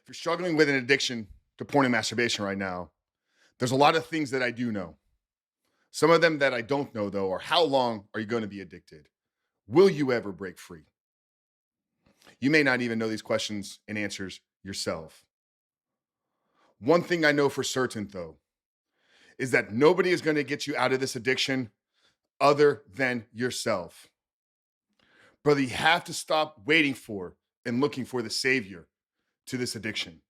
If you're struggling with an addiction to porn and masturbation right now, there's a lot of things that I do know. Some of them that I don't know, though, are how long are you going to be addicted? Will you ever break free? You may not even know these questions and answers yourself. One thing I know for certain, though, is that nobody is going to get you out of this addiction other than yourself. Brother, you have to stop waiting for and looking for the savior to this addiction.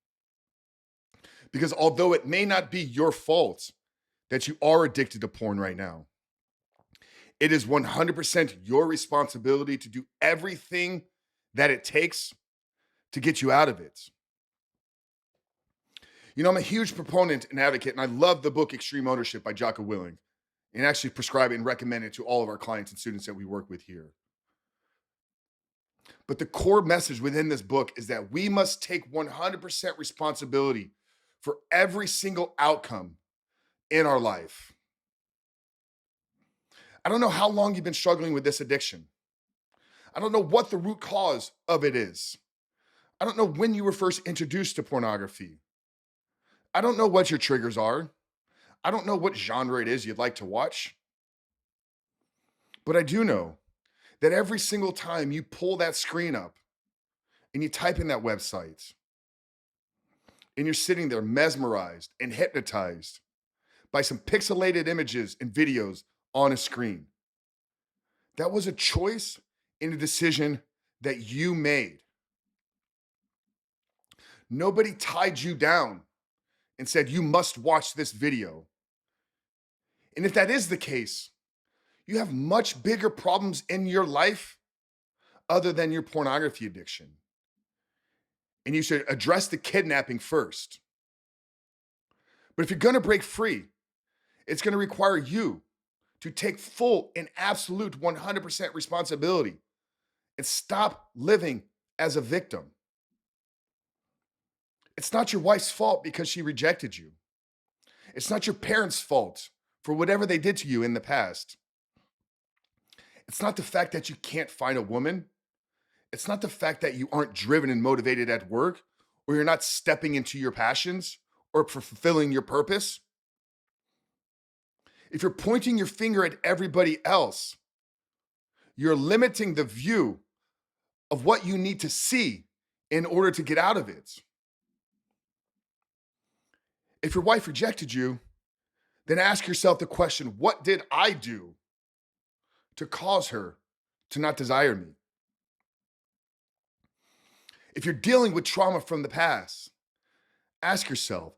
Because although it may not be your fault that you are addicted to porn right now, it is 100% your responsibility to do everything that it takes to get you out of it. You know, I'm a huge proponent and advocate, and I love the book Extreme Ownership by Jocko Willing, and actually prescribe it and recommend it to all of our clients and students that we work with here. But the core message within this book is that we must take 100% responsibility for every single outcome in our life. I don't know how long you've been struggling with this addiction. I don't know what the root cause of it is. I don't know when you were first introduced to pornography. I don't know what your triggers are. I don't know what genre it is you'd like to watch. But I do know that every single time you pull that screen up and you type in that website, and you're sitting there mesmerized and hypnotized by some pixelated images and videos on a screen. That was a choice and a decision that you made. Nobody tied you down and said, you must watch this video. And if that is the case, you have much bigger problems in your life other than your pornography addiction. And you should address the kidnapping first. But if you're going to break free, it's going to require you to take full and absolute 100% responsibility and stop living as a victim. It's not your wife's fault because she rejected you. It's not your parents' fault for whatever they did to you in the past. It's not the fact that you can't find a woman. It's not the fact that you aren't driven and motivated at work, or you're not stepping into your passions or fulfilling your purpose. If you're pointing your finger at everybody else, you're limiting the view of what you need to see in order to get out of it. If your wife rejected you, then ask yourself the question, what did I do to cause her to not desire me? If you're dealing with trauma from the past, ask yourself,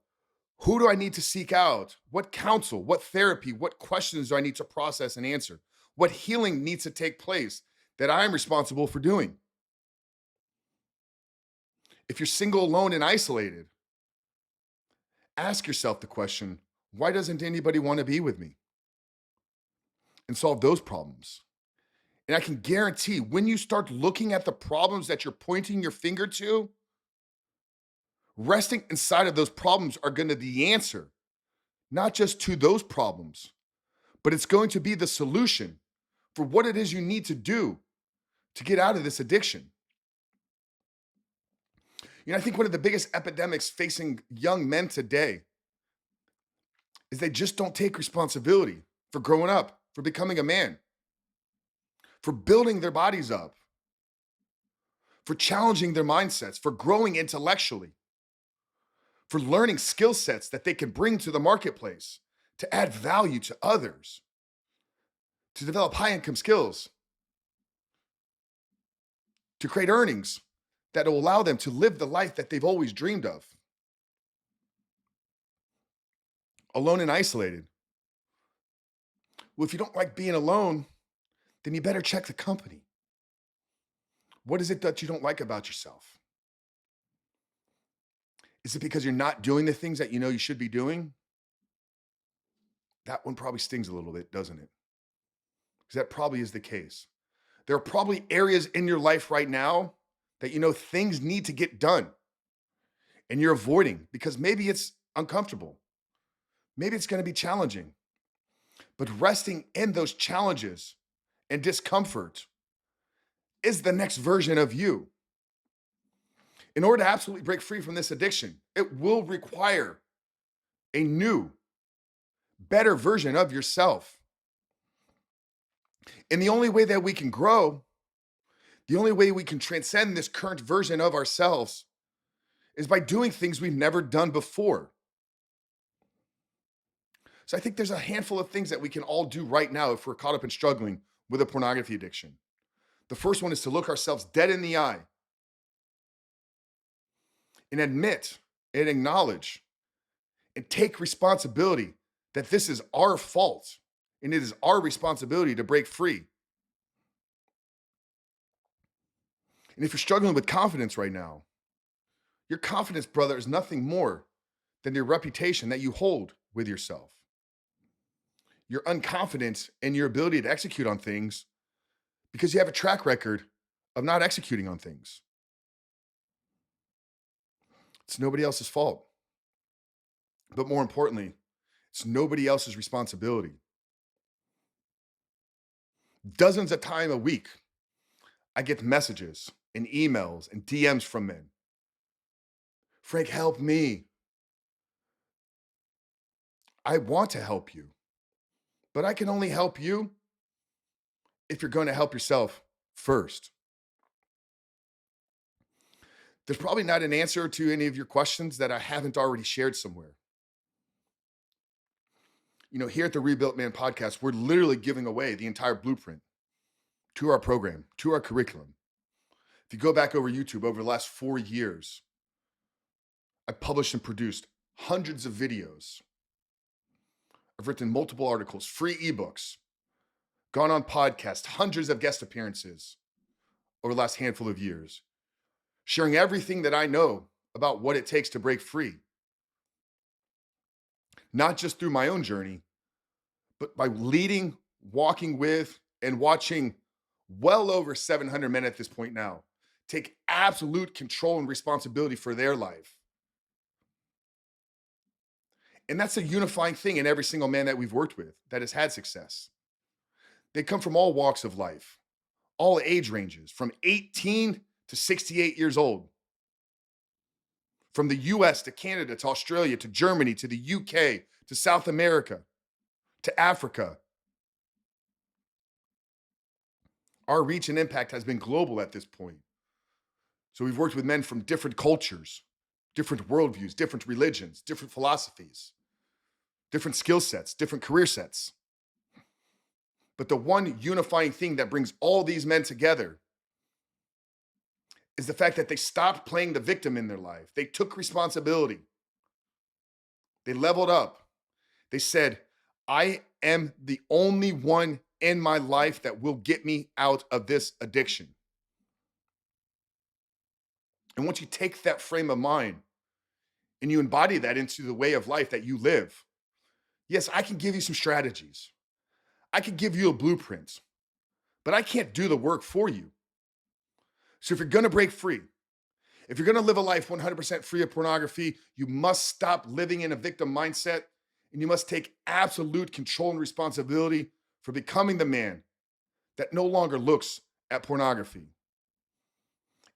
who do I need to seek out? What counsel, what therapy, what questions do I need to process and answer? What healing needs to take place that I'm responsible for doing? If you're single, alone, and isolated, ask yourself the question, why doesn't anybody want to be with me? And solve those problems. And I can guarantee when you start looking at the problems that you're pointing your finger to, resting inside of those problems are going to be the answer, not just to those problems, but it's going to be the solution for what it is you need to do to get out of this addiction. You know, I think one of the biggest epidemics facing young men today is they just don't take responsibility for growing up, for becoming a man, for building their bodies up, for challenging their mindsets, for growing intellectually, for learning skill sets that they can bring to the marketplace to add value to others, to develop high income skills, to create earnings that will allow them to live the life that they've always dreamed of. Alone and isolated. Well, if you don't like being alone, then you better check the company. What is it that you don't like about yourself? Is it because you're not doing the things that you know you should be doing? That one probably stings a little bit, doesn't it? Because that probably is the case. There are probably areas in your life right now that you know things need to get done and you're avoiding because maybe it's uncomfortable. Maybe it's going to be challenging. But resting in those challenges and discomfort is the next version of you. In order to absolutely break free from this addiction, it will require a new, better version of yourself. And the only way that we can grow, the only way we can transcend this current version of ourselves is by doing things we've never done before. So I think there's a handful of things that we can all do right now if we're caught up in struggling with a pornography addiction. The first one is to look ourselves dead in the eye and admit and acknowledge and take responsibility that this is our fault and it is our responsibility to break free. And if you're struggling with confidence right now, your confidence, brother, is nothing more than your reputation that you hold with yourself. You're unconfident in your ability to execute on things because you have a track record of not executing on things. It's nobody else's fault. But more importantly, it's nobody else's responsibility. Dozens of times a week, I get messages and emails and DMs from men. Frank, help me. I want to help you, but I can only help you if you're going to help yourself first. There's probably not an answer to any of your questions that I haven't already shared somewhere. You know, here at the Rebuilt Man podcast, we're literally giving away the entire blueprint to our program, to our curriculum. If you go back over YouTube over the last 4 years, I published and produced hundreds of videos. I've written multiple articles, free ebooks, gone on podcasts, hundreds of guest appearances over the last handful of years, sharing everything that I know about what it takes to break free. Not just through my own journey, but by leading, walking with, and watching well over 700 men at this point now take absolute control and responsibility for their life. And that's a unifying thing in every single man that we've worked with that has had success. They come from all walks of life, all age ranges, from 18 to 68 years old. From the US to Canada to Australia to Germany to the UK to South America to Africa. Our reach and impact has been global at this point. So we've worked with men from different cultures, different worldviews, different religions, different philosophies, different skill sets, different career sets. But the one unifying thing that brings all these men together is the fact that they stopped playing the victim in their life. They took responsibility. They leveled up. They said, I am the only one in my life that will get me out of this addiction. And once you take that frame of mind and you embody that into the way of life that you live, yes, I can give you some strategies. I can give you a blueprint, but I can't do the work for you. So if you're going to break free, if you're going to live a life 100% free of pornography, you must stop living in a victim mindset and you must take absolute control and responsibility for becoming the man that no longer looks at pornography.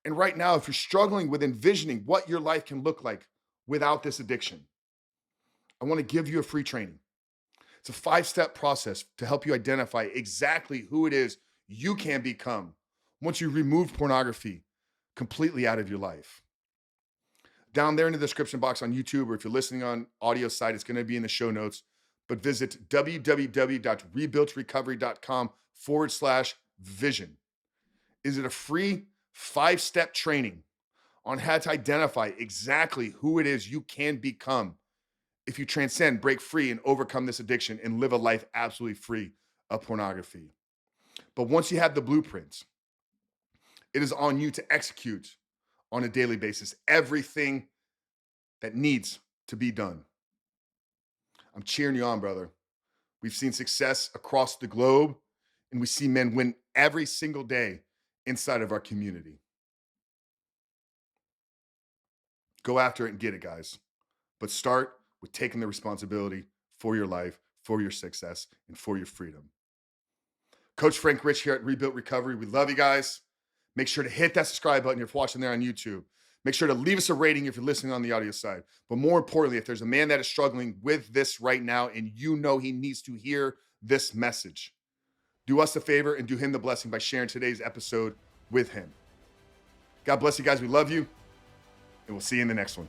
And right now, if you're struggling with envisioning what your life can look like without this addiction, I want to give you a free training. It's a 5-step process to help you identify exactly who it is you can become once you remove pornography completely out of your life. Down there in the description box on YouTube, or if you're listening on audio site, it's going to be in the show notes. But visit www.rebuiltrecovery.com/vision. Is it a free 5-step training on how to identify exactly who it is you can become if you transcend, break free, and overcome this addiction and live a life absolutely free of pornography. But once you have the blueprints, it is on you to execute on a daily basis everything that needs to be done. I'm cheering you on, brother. We've seen success across the globe, and we see men win every single day inside of our community. Go after it and get it, guys. But start with taking the responsibility for your life, for your success, and for your freedom. Coach Frank Rich here at Rebuilt Recovery. We love you guys. Make sure to hit that subscribe button if you're watching there on YouTube. Make sure to leave us a rating if you're listening on the audio side. But more importantly, if there's a man that is struggling with this right now and you know he needs to hear this message, do us a favor and do him the blessing by sharing today's episode with him. God bless you guys. We love you. And we'll see you in the next one.